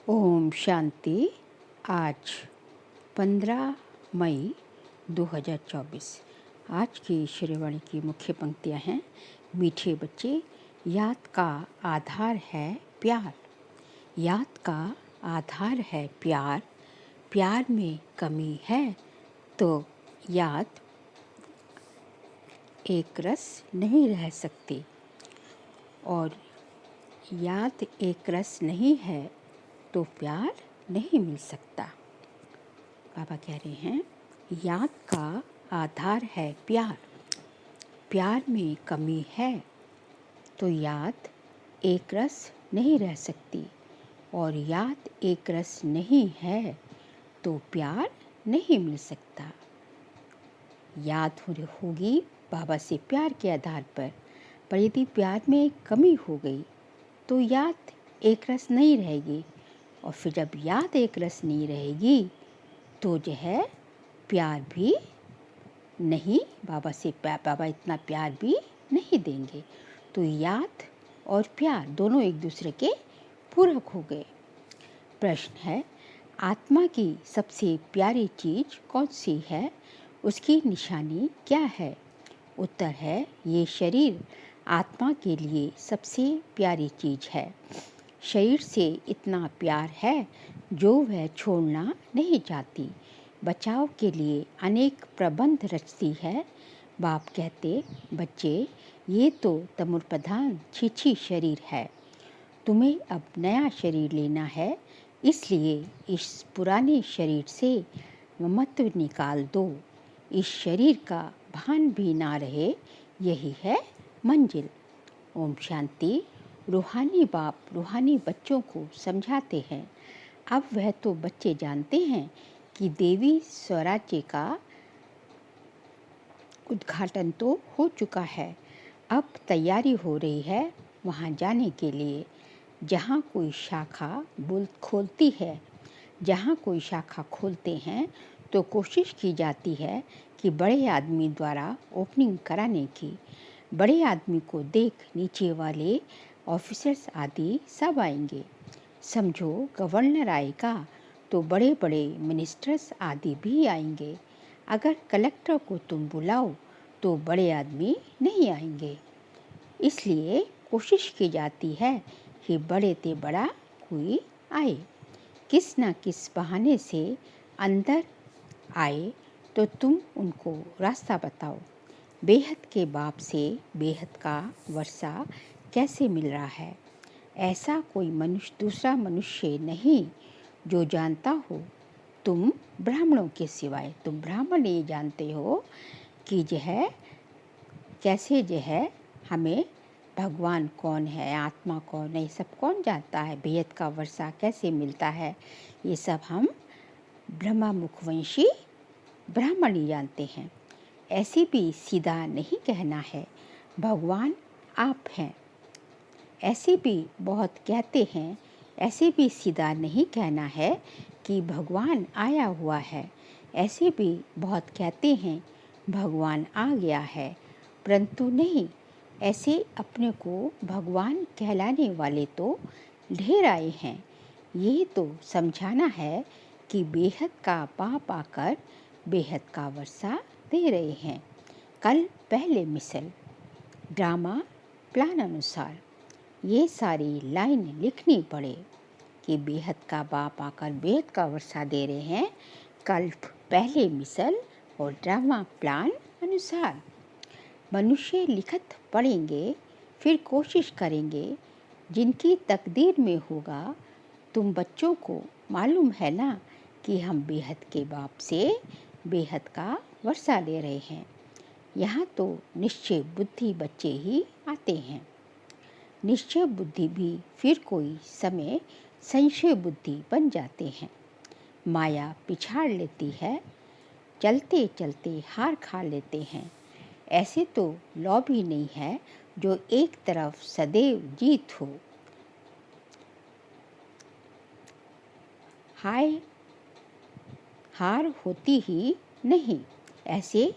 ओम शांति। आज 15 मई 2024। आज की श्रीवाणी की मुख्य पंक्तियाँ हैं। मीठे बच्चे, याद का आधार है प्यार। याद का आधार है प्यार। प्यार में कमी है तो याद एक रस नहीं रह सकती, और याद एक रस नहीं है तो प्यार नहीं मिल सकता। बाबा कह रहे हैं, याद का आधार है प्यार। प्यार में कमी है तो याद एक रस नहीं रह सकती, और याद एक रस नहीं है तो प्यार नहीं मिल सकता। याद होगी बाबा से प्यार के आधार पर यदि प्यार में कमी हो गई तो याद एक रस नहीं रहेगी, और फिर जब याद एक रस नहीं रहेगी तो जो है प्यार भी नहीं, बाबा इतना प्यार भी नहीं देंगे। तो याद और प्यार दोनों एक दूसरे के पूरक हो गए। प्रश्न है, आत्मा की सबसे प्यारी चीज़ कौन सी है? उसकी निशानी क्या है? उत्तर है, ये शरीर आत्मा के लिए सबसे प्यारी चीज़ है। शरीर से इतना प्यार है जो वह छोड़ना नहीं चाहती। बचाव के लिए अनेक प्रबंध रचती है। बाप कहते, बच्चे, ये तो तमोप्रधान छीछी शरीर है। तुम्हें अब नया शरीर लेना है, इसलिए इस पुराने शरीर से ममत्व निकाल दो। इस शरीर का भान भी ना रहे, यही है मंजिल। ओम शांति। रूहानी बाप रूहानी बच्चों को समझाते हैं। अब वह तो बच्चे जानते हैं कि देवी स्वराज्य का उद्घाटन तो हो चुका है। अब तैयारी हो रही है वहाँ जाने के लिए। जहाँ कोई शाखा खोलती है, जहाँ कोई शाखा खोलते हैं तो कोशिश की जाती है कि बड़े आदमी द्वारा ओपनिंग कराने की। बड़े आदमी को देख नीचे वाले ऑफिसर्स आदि सब आएंगे। समझो गवर्नर आएगा तो बड़े बड़े मिनिस्टर्स आदि भी आएंगे। अगर कलेक्टर को तुम बुलाओ तो बड़े आदमी नहीं आएंगे। इसलिए कोशिश की जाती है कि बड़े से बड़ा कोई आए, किस न किस बहाने से अंदर आए तो तुम उनको रास्ता बताओ। बेहद के बाप से बेहद का वर्षा कैसे मिल रहा है? ऐसा कोई दूसरा मनुष्य नहीं जो जानता हो। तुम ब्राह्मणों के सिवाय, तुम ब्राह्मण ये जानते हो कि कैसे हमें भगवान कौन है, आत्मा कौन है, ये सब कौन जानता है। बेहद का वर्षा कैसे मिलता है, ये सब हम ब्रह्मा मुखवंशी ब्राह्मण ही जानते हैं। ऐसे भी सीधा नहीं कहना है भगवान आप हैं। ऐसे भी बहुत कहते हैं, ऐसे भी सीधा नहीं कहना है कि भगवान आया हुआ है। ऐसे भी बहुत कहते हैं भगवान आ गया है, परंतु नहीं, ऐसे अपने को भगवान कहलाने वाले तो ढेर आए हैं। ये तो समझाना है कि बेहद का बाप आकर बेहद का वर्षा दे रहे हैं। कल पहले मिसल ड्रामा प्लान अनुसार ये सारी लाइन लिखनी पड़े कि बेहद का बाप आकर बेहद का वर्षा दे रहे हैं। कल पहले मिसल और ड्रामा प्लान अनुसार मनुष्य लिखत पढ़ेंगे, फिर कोशिश करेंगे। जिनकी तकदीर में होगा, तुम बच्चों को मालूम है ना कि हम बेहद के बाप से बेहद का वर्षा ले रहे हैं। यहाँ तो निश्चय बुद्धि बच्चे ही आते हैं। निश्चय बुद्धि भी फिर कोई समय संशय बुद्धि बन जाते हैं। माया पिछाड़ लेती है, चलते चलते हार खा लेते हैं। ऐसे तो लौ भी नहीं है जो एक तरफ सदैव जीत हो। हार होती ही नहीं। ऐसे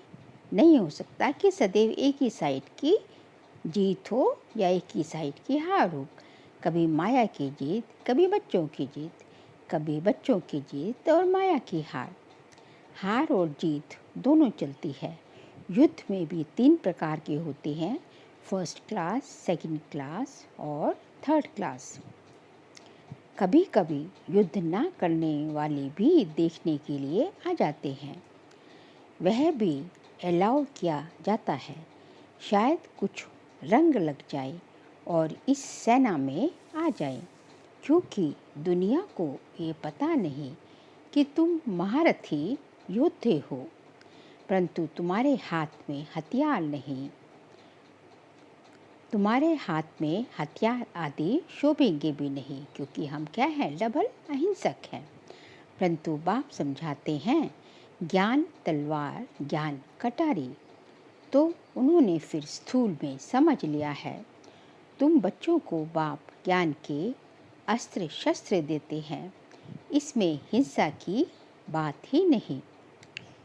नहीं हो सकता कि सदैव एक ही साइड की जीत हो या एक ही साइड की हार हो। कभी माया की जीत, कभी बच्चों की जीत। कभी बच्चों की जीत और माया की हार। हार और जीत दोनों चलती है। युद्ध में भी 3 प्रकार के होते हैं, फर्स्ट क्लास, सेकंड क्लास और थर्ड क्लास। कभी कभी युद्ध ना करने वाले भी देखने के लिए आ जाते हैं, वह भी अलाउ किया जाता है। शायद कुछ रंग लग जाए और इस सेना में आ जाए, क्योंकि दुनिया को ये पता नहीं कि तुम महारथी योद्धे हो, परंतु तुम्हारे हाथ में हथियार नहीं, तुम्हारे हाथ में हथियार आदि शोभेंगे भी नहीं, क्योंकि हम क्या हैं, डबल अहिंसक हैं। परंतु बाप समझाते हैं, ज्ञान तलवार, ज्ञान कटारी। तो उन्होंने फिर स्थूल में समझ लिया है। तुम बच्चों को बाप ज्ञान के अस्त्र शस्त्र देते हैं, इसमें हिंसा की बात ही नहीं।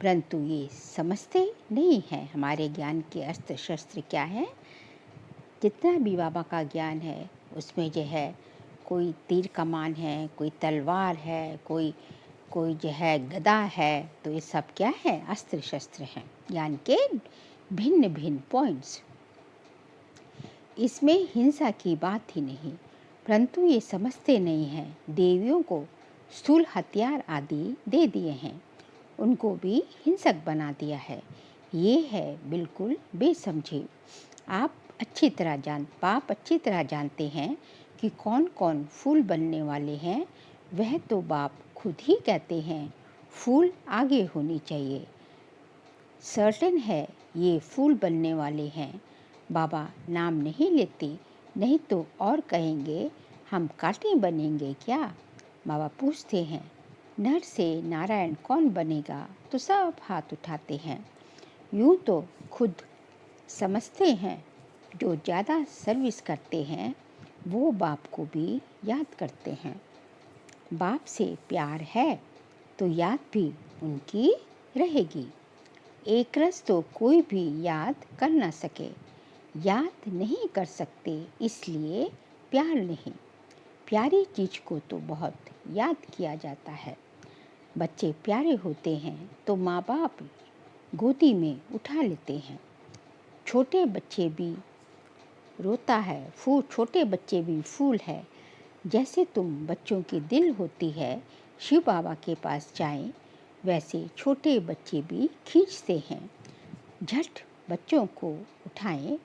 परंतु ये समझते नहीं हैं हमारे ज्ञान के अस्त्र शस्त्र क्या है। जितना भी बाबा का ज्ञान है उसमें जो है कोई तीर कमान है, कोई तलवार है, कोई जो है गदा है, तो ये सब क्या है, अस्त्र शस्त्र हैं, ज्ञान के भिन्न भिन्न पॉइंट्स। इसमें हिंसा की बात ही नहीं। परंतु ये समझते नहीं हैं, देवियों को स्थूल हथियार आदि दे दिए हैं, उनको भी हिंसक बना दिया है। ये है बिल्कुल बेसमझे। आप अच्छी तरह जानते हैं कि कौन कौन फूल बनने वाले हैं। वह तो बाप खुद ही कहते हैं, फूल आगे होनी चाहिए। सर्टेन है ये फूल बनने वाले हैं। बाबा नाम नहीं लेते, नहीं तो और कहेंगे हम कांटे बनेंगे क्या। बाबा पूछते हैं, नर से नारायण कौन बनेगा, तो सब हाथ उठाते हैं। यूँ तो खुद समझते हैं, जो ज़्यादा सर्विस करते हैं वो बाप को भी याद करते हैं। बाप से प्यार है तो याद भी उनकी रहेगी। एक रस तो कोई भी याद कर ना सके, याद नहीं कर सकते इसलिए प्यार नहीं। प्यारी चीज़ को तो बहुत याद किया जाता है। बच्चे प्यारे होते हैं तो माँ बाप गोदी में उठा लेते हैं। छोटे बच्चे भी रोता है, छोटे बच्चे भी फूल है। जैसे तुम बच्चों की दिल होती है, शिव बाबा के पास जाएं, वैसे छोटे बच्चे भी खींचते हैं। झट बच्चों को उठाएं,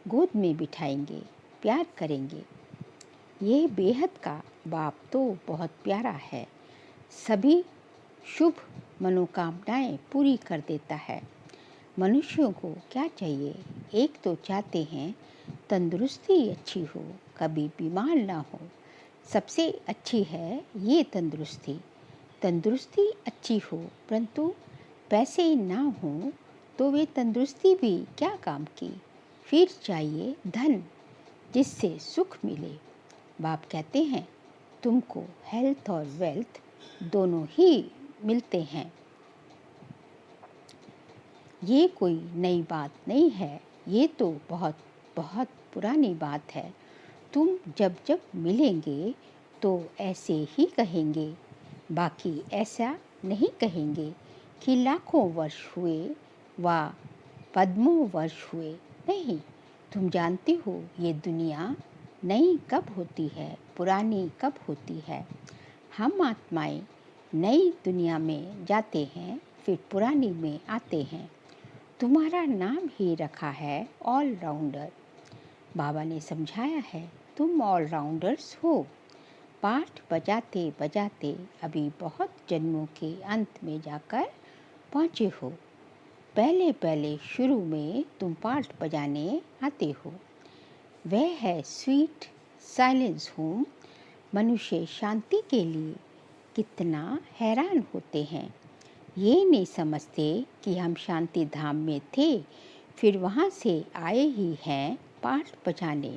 गोद में बिठाएंगे, प्यार करेंगे। ये बेहद का बाप तो बहुत प्यारा है, सभी शुभ मनोकामनाएं पूरी कर देता है। मनुष्यों को क्या चाहिए, एक तो चाहते हैं तंदुरुस्ती अच्छी हो, कभी बीमार ना हो। सबसे अच्छी है ये तंदुरुस्ती अच्छी हो, परंतु पैसे ना हो तो वे तंदुरुस्ती भी क्या काम की। फिर चाहिए धन, जिससे सुख मिले। बाप कहते हैं, तुमको हेल्थ और वेल्थ दोनों ही मिलते हैं। ये कोई नई बात नहीं है, ये तो बहुत बहुत पुरानी बात है। तुम जब जब मिलेंगे तो ऐसे ही कहेंगे, बाकी ऐसा नहीं कहेंगे कि लाखों वर्ष हुए व पद्मों वर्ष हुए। नहीं, तुम जानते हो ये दुनिया नई कब होती है, पुरानी कब होती है। हम आत्माएं नई दुनिया में जाते हैं, फिर पुरानी में आते हैं। तुम्हारा नाम ही रखा है ऑलराउंडर। बाबा ने समझाया है, तुम ऑलराउंडर्स हो। पाठ बजाते बजाते अभी बहुत जन्मों के अंत में जाकर पहुँचे हो। पहले पहले शुरू में तुम पाठ बजाने आते हो। वह है स्वीट साइलेंस होम। मनुष्य शांति के लिए कितना हैरान होते हैं। ये नहीं समझते कि हम शांति धाम में थे, फिर वहाँ से आए ही हैं पाठ बजाने।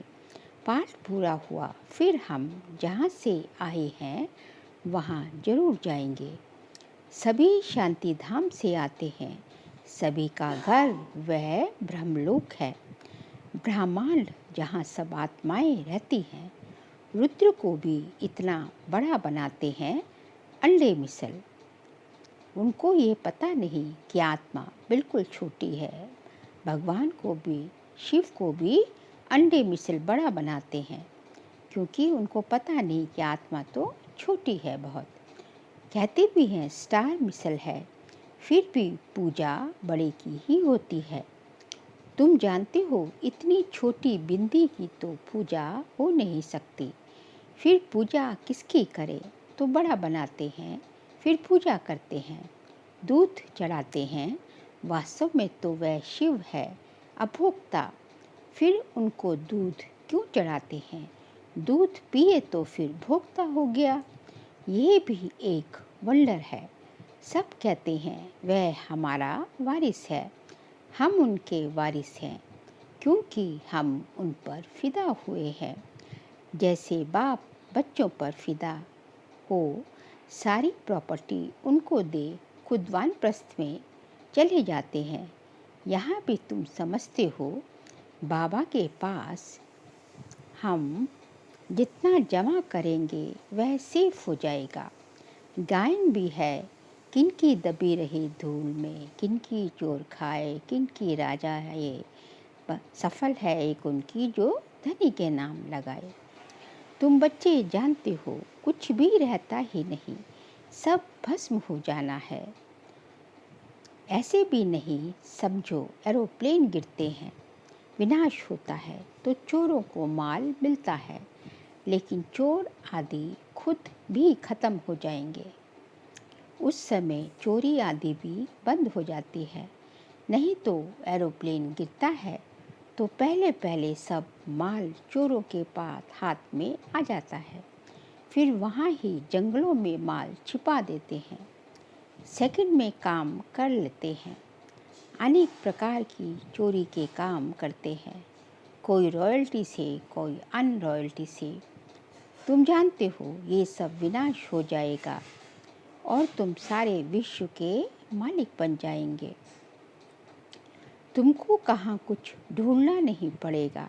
पाठ पूरा हुआ, फिर हम जहाँ से आए हैं वहाँ जरूर जाएंगे। सभी शांति धाम से आते हैं। सभी का घर वह ब्रह्मलोक है, ब्रह्मांड जहाँ सब आत्माएं रहती हैं। रुद्र को भी इतना बड़ा बनाते हैं अंडे मिसल। उनको ये पता नहीं कि आत्मा बिल्कुल छोटी है। भगवान को भी, शिव को भी अंडे मिसल बड़ा बनाते हैं, क्योंकि उनको पता नहीं कि आत्मा तो छोटी है बहुत। कहते भी हैं स्टार मिसल है, फिर भी पूजा बड़े की ही होती है। तुम जानते हो इतनी छोटी बिंदी की तो पूजा हो नहीं सकती। फिर पूजा किसकी करे? तो बड़ा बनाते हैं, फिर पूजा करते हैं, दूध चढ़ाते हैं। वास्तव में तो वह शिव है, अभोक्ता। फिर उनको दूध क्यों चढ़ाते हैं? दूध पिए तो फिर भोक्ता हो गया। ये भी एक वंडर है। सब कहते हैं वह हमारा वारिस है। हम उनके वारिस हैं, क्योंकि हम उन पर फिदा हुए हैं। जैसे बाप बच्चों पर फिदा हो, सारी प्रॉपर्टी उनको दे, खुद वानप्रस्थ में चले जाते हैं। यहाँ भी तुम समझते हो, बाबा के पास हम जितना जमा करेंगे वह सेफ हो जाएगा। गायन भी है, किनकी दबी रही धूल में, किनकी चोर खाए, किनकी राजा है ये, सफल है एक उनकी जो धनी के नाम लगाए। तुम बच्चे जानते हो कुछ भी रहता ही नहीं, सब भस्म हो जाना है। ऐसे भी नहीं समझो एरोप्लेन गिरते हैं, विनाश होता है तो चोरों को माल मिलता है, लेकिन चोर आदि खुद भी खत्म हो जाएंगे। उस समय चोरी आदि भी बंद हो जाती है। नहीं तो एरोप्लेन गिरता है तो पहले पहले सब माल चोरों के पास हाथ में आ जाता है। फिर वहाँ ही जंगलों में माल छिपा देते हैं, सेकंड में काम कर लेते हैं। अनेक प्रकार की चोरी के काम करते हैं, कोई रॉयल्टी से, कोई अन रॉयल्टी से। तुम जानते हो ये सब विनाश हो जाएगा और तुम सारे विश्व के मालिक बन जाएंगे। तुमको कहाँ कुछ ढूंढना नहीं पड़ेगा।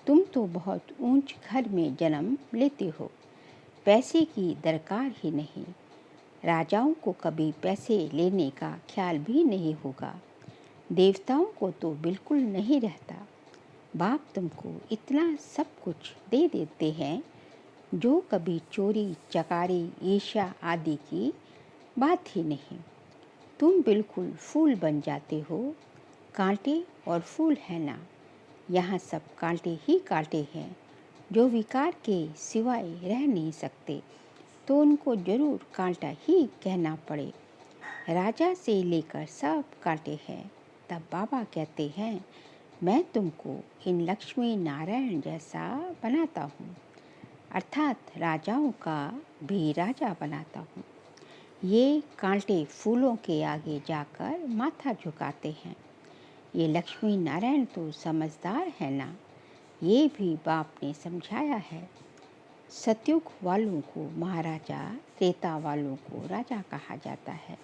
तुम तो बहुत ऊंच घर में जन्म लेते हो, पैसे की दरकार ही नहीं। राजाओं को कभी पैसे लेने का ख्याल भी नहीं होगा, देवताओं को तो बिल्कुल नहीं रहता। बाप तुमको इतना सब कुछ दे देते हैं जो कभी चोरी चकारी ईर्ष्या आदि की बात ही नहीं। तुम बिल्कुल फूल बन जाते हो। कांटे और फूल है ना, यहाँ सब कांटे ही कांटे हैं जो विकार के सिवाय रह नहीं सकते, तो उनको जरूर कांटा ही कहना पड़े। राजा से लेकर सब कांटे हैं। तब बाबा कहते हैं मैं तुमको इन लक्ष्मी नारायण जैसा बनाता हूँ, अर्थात राजाओं का भी राजा बनाता हूँ। ये कांटे फूलों के आगे जाकर माथा झुकाते हैं। ये लक्ष्मी नारायण तो समझदार है ना, ये भी बाप ने समझाया है। सतयुग वालों को महाराजा, त्रेता वालों को राजा कहा जाता है।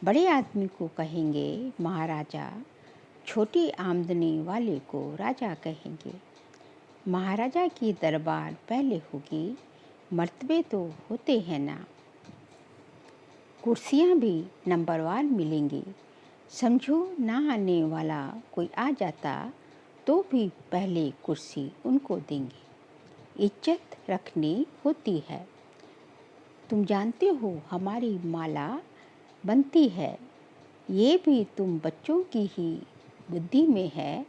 बड़े आदमी को कहेंगे महाराजा, छोटी आमदनी वाले को राजा कहेंगे। महाराजा की दरबार पहले होगी, मर्तबे तो होते हैं ना। कुर्सियाँ भी नंबरवार मिलेंगी। समझो ना आने वाला कोई आ जाता तो भी पहले कुर्सी उनको देंगे। इज्जत रखनी होती है। तुम जानते हो हमारी माला बनती है, ये भी तुम बच्चों की ही बुद्धि में है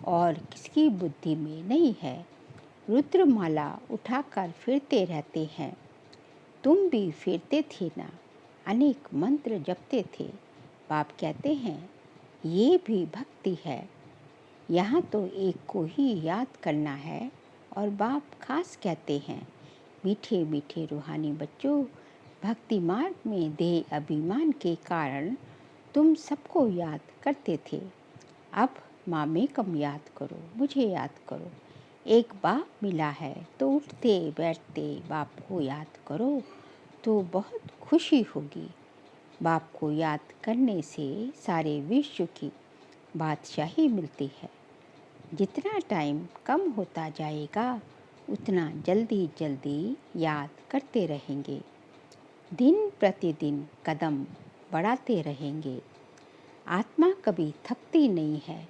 और किसकी बुद्धि में नहीं है। रुद्रमाला उठाकर फिरते रहते हैं, तुम भी फिरते थे ना, अनेक मंत्र जपते थे। बाप कहते हैं ये भी भक्ति है। यहाँ तो एक को ही याद करना है और बाप खास कहते हैं मीठे मीठे रूहानी बच्चों, भक्ति मार्ग में देह अभिमान के कारण तुम सबको याद करते थे। अब माँ में कम याद करो, मुझे याद करो। एक बाप मिला है तो उठते बैठते बाप को याद करो तो बहुत खुशी होगी। बाप को याद करने से सारे विश्व की बादशाही मिलती है। जितना टाइम कम होता जाएगा उतना जल्दी जल्दी याद करते रहेंगे। दिन प्रतिदिन कदम बढ़ाते रहेंगे। आत्मा कभी थकती नहीं है।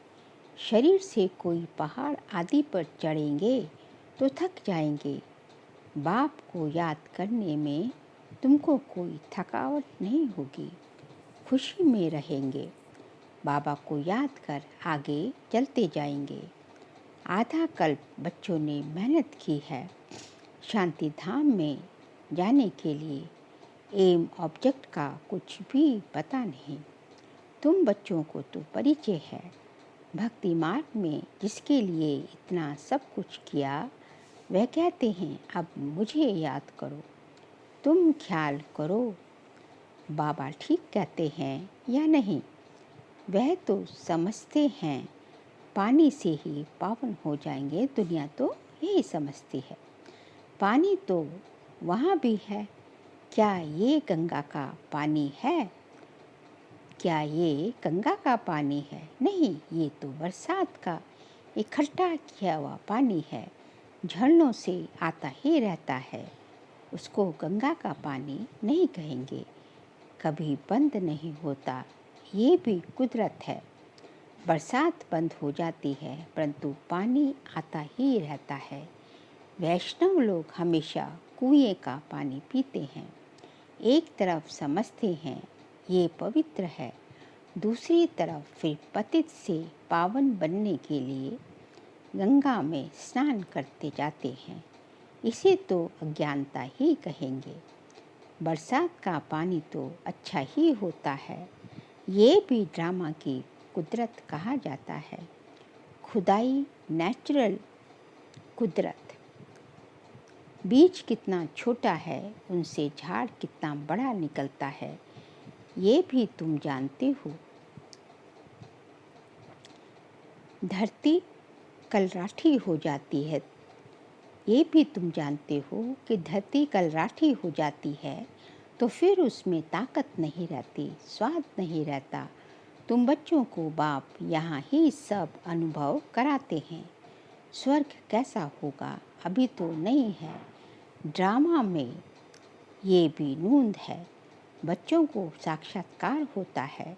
शरीर से कोई पहाड़ आदि पर चढ़ेंगे तो थक जाएंगे। बाप को याद करने में तुमको कोई थकावट नहीं होगी, खुशी में रहेंगे। बाबा को याद कर आगे चलते जाएंगे। आधा कल्प बच्चों ने मेहनत की है शांति धाम में जाने के लिए। एम ऑब्जेक्ट का कुछ भी पता नहीं। तुम बच्चों को तो परिचय है। भक्ति मार्ग में जिसके लिए इतना सब कुछ किया, वह कहते हैं अब मुझे याद करो, तुम ख्याल करो। बाबा ठीक कहते हैं या नहीं? वह तो समझते हैं पानी से ही पावन हो जाएंगे। दुनिया तो यही समझती है। पानी तो वहाँ भी है। क्या ये गंगा का पानी है? क्या ये गंगा का पानी है? नहीं, ये तो बरसात का इकट्ठा किया हुआ पानी है, झरनों से आता ही रहता है। उसको गंगा का पानी नहीं कहेंगे, कभी बंद नहीं होता, ये भी कुदरत है। बरसात बंद हो जाती है परंतु पानी आता ही रहता है। वैष्णव लोग हमेशा कुएं का पानी पीते हैं। एक तरफ समझते हैं ये पवित्र है, दूसरी तरफ फिर पतित से पावन बनने के लिए गंगा में स्नान करते जाते हैं। इसे तो अज्ञानता ही कहेंगे। बरसात का पानी तो अच्छा ही होता है, ये भी ड्रामा की कुदरत कहा जाता है। खुदाई, नेचुरल कुदरत। बीज कितना छोटा है, उनसे झाड़ कितना बड़ा निकलता है, ये भी तुम जानते हो। धरती कल राठी हो जाती है, ये भी तुम जानते हो कि धरती कल राठी हो जाती है तो फिर उसमें ताकत नहीं रहती, स्वाद नहीं रहता। तुम बच्चों को बाप यहाँ ही सब अनुभव कराते हैं। स्वर्ग कैसा होगा अभी तो नहीं है, ड्रामा में ये भी नूंद है। बच्चों को साक्षात्कार होता है,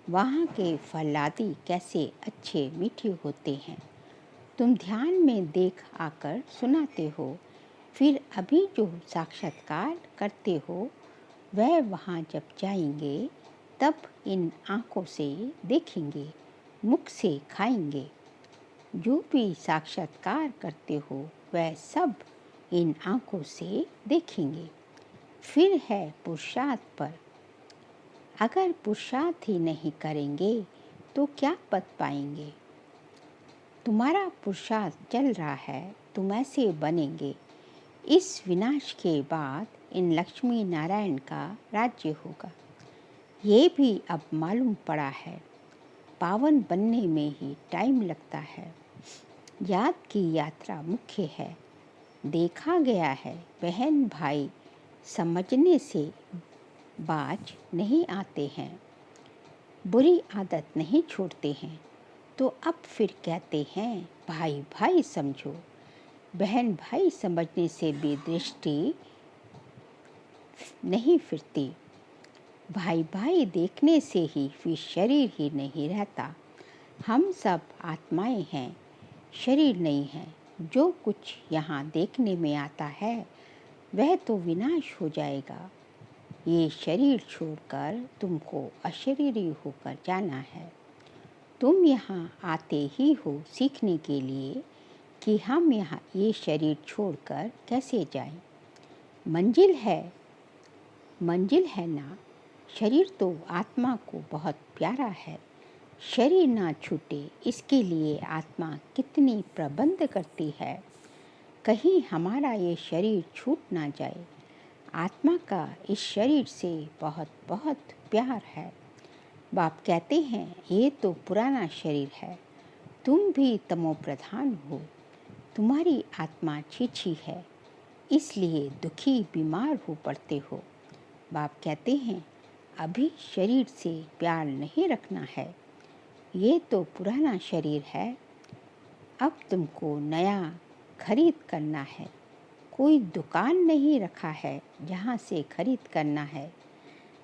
वहाँ के फल आदि कैसे अच्छे मीठे होते हैं। तुम ध्यान में देख आकर सुनाते हो, फिर अभी जो साक्षात्कार करते हो वह वहाँ जब जाएंगे तब इन आँखों से देखेंगे, मुख से खाएंगे। जो भी साक्षात्कार करते हो वह सब इन आँखों से देखेंगे। फिर है पुरुषार्थ पर। अगर पुरुषार्थ ही नहीं करेंगे तो क्या पद पाएंगे? तुम्हारा पुरुषार्थ चल रहा है, तुम ऐसे बनेंगे। इस विनाश के बाद इन लक्ष्मी नारायण का राज्य होगा। ये भी अब मालूम पड़ा है, पावन बनने में ही टाइम लगता है। याद की यात्रा मुख्य है। देखा गया है बहन भाई समझने से बाज नहीं आते हैं, बुरी आदत नहीं छोड़ते हैं, तो अब फिर कहते हैं भाई भाई समझो। बहन भाई समझने से भी दृष्टि नहीं फिरती। भाई भाई देखने से ही फिर शरीर ही नहीं रहता। हम सब आत्माएं हैं, शरीर नहीं है। जो कुछ यहाँ देखने में आता है वह तो विनाश हो जाएगा। ये शरीर छोड़कर तुमको अशरीरी होकर जाना है। तुम यहाँ आते ही हो सीखने के लिए कि हम यहाँ ये शरीर छोड़कर कैसे जाएं। मंजिल है ना। शरीर तो आत्मा को बहुत प्यारा है। शरीर ना छूटे इसके लिए आत्मा कितनी प्रबंध करती है। कहीं हमारा ये शरीर छूट ना जाए। आत्मा का इस शरीर से बहुत बहुत प्यार है। बाप कहते हैं ये तो पुराना शरीर है, तुम भी तमो प्रधान हो, तुम्हारी आत्मा छीछी है, इसलिए दुखी बीमार हो पड़ते हो। बाप कहते हैं अभी शरीर से प्यार नहीं रखना है, ये तो पुराना शरीर है, अब तुमको नया खरीद करना है। कोई दुकान नहीं रखा है जहाँ से खरीद करना है।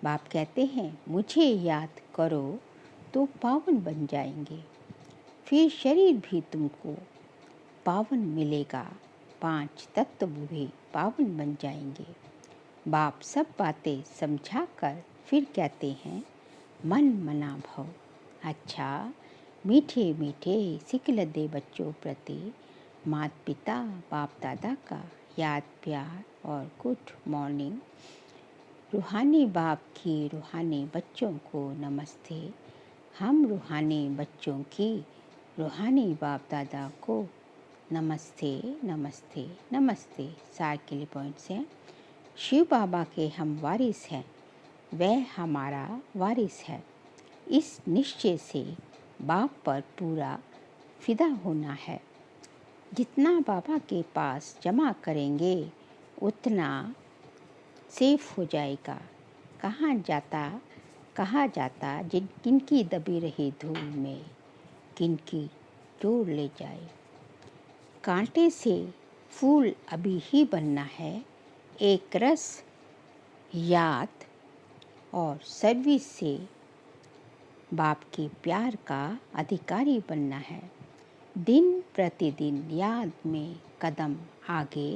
बाप कहते हैं मुझे याद करो तो पावन बन जाएंगे, फिर शरीर भी तुमको पावन मिलेगा, 5 तत्व भी पावन बन जाएंगे। बाप सब बातें समझा कर फिर कहते हैं मन मना भव। अच्छा, मीठे मीठे सिकल दे बच्चों प्रति माता पिता बाप दादा का याद प्यार और गुड मॉर्निंग। रूहानी बाप की रूहानी बच्चों को नमस्ते। हम रूहानी बच्चों की रूहानी बाप दादा को नमस्ते नमस्ते नमस्ते। सार के लिए पॉइंट्स हैं। शिव बाबा के हम वारिस हैं, वह हमारा वारिस है। इस निश्चय से बाप पर पूरा फिदा होना है। जितना बाबा के पास जमा करेंगे उतना सेफ हो जाएगा। कहा जाता किनकी दबी रही धूल में किनकी जोड़ ले जाए। कांटे से फूल अभी ही बनना है, एक रस याद और सर्विस से बाप के प्यार का अधिकारी बनना है। दिन प्रतिदिन याद में कदम आगे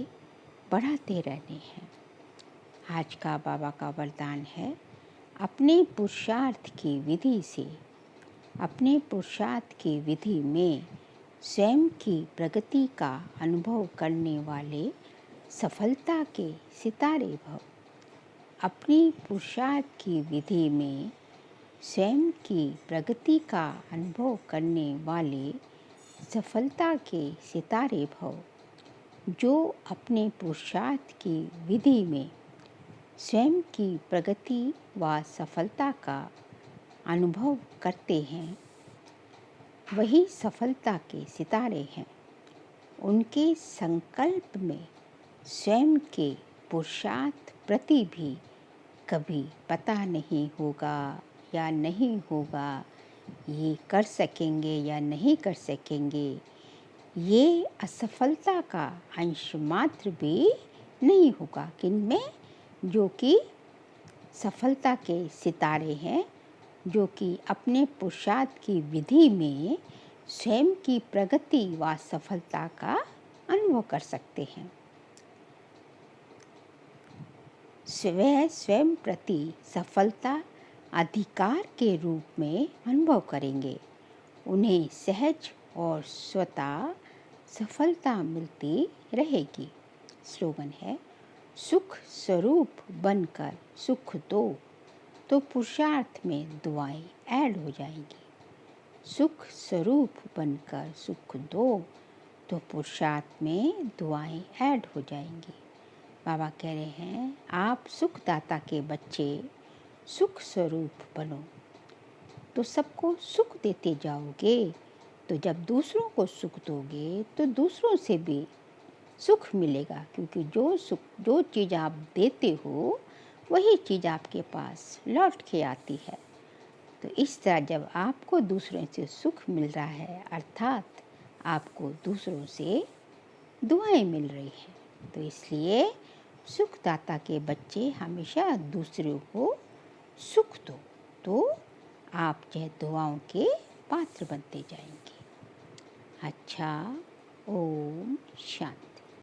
बढ़ाते रहने हैं। आज का बाबा का वरदान है अपने पुरुषार्थ की विधि से, अपने पुरुषार्थ की विधि में स्वयं की प्रगति का अनुभव करने वाले सफलता के सितारे भव। अपनी पुरुषार्थ की विधि में स्वयं की प्रगति का अनुभव करने वाले सफलता के सितारे भव। जो अपने पुरुषार्थ की विधि में स्वयं की प्रगति व सफलता का अनुभव करते हैं वही सफलता के सितारे हैं। उनके संकल्प में स्वयं के पुरुषार्थ प्रति भी कभी पता नहीं होगा या नहीं होगा, ये कर सकेंगे या नहीं कर सकेंगे, ये असफलता का अंश मात्र भी नहीं होगा। किनमें? जो कि सफलता के सितारे हैं, जो कि अपने पुरुषार्थ की विधि में स्वयं की प्रगति व सफलता का अनुभव कर सकते हैं। वह स्वयं प्रति सफलता अधिकार के रूप में अनुभव करेंगे। उन्हें सहज और स्वतः सफलता मिलती रहेगी। स्लोगन है सुख स्वरूप बनकर सुख दो तो पुरुषार्थ में दुआएं ऐड हो जाएंगी। सुख स्वरूप बनकर सुख दो तो पुरुषार्थ में दुआएं ऐड हो जाएंगी। बाबा कह रहे हैं आप सुखदाता के बच्चे सुख स्वरूप बनो तो सबको सुख देते जाओगे। तो जब दूसरों को सुख दोगे तो दूसरों से भी सुख मिलेगा, क्योंकि जो चीज़ आप देते हो वही चीज़ आपके पास लौट के आती है। तो इस तरह जब आपको दूसरों से सुख मिल रहा है अर्थात आपको दूसरों से दुआएं मिल रही हैं, तो इसलिए सुखदाता के बच्चे हमेशा दूसरों को सुख दो तो आप जो दुआओं के पात्र बनते जाएंगे। अच्छा, ओम शांति।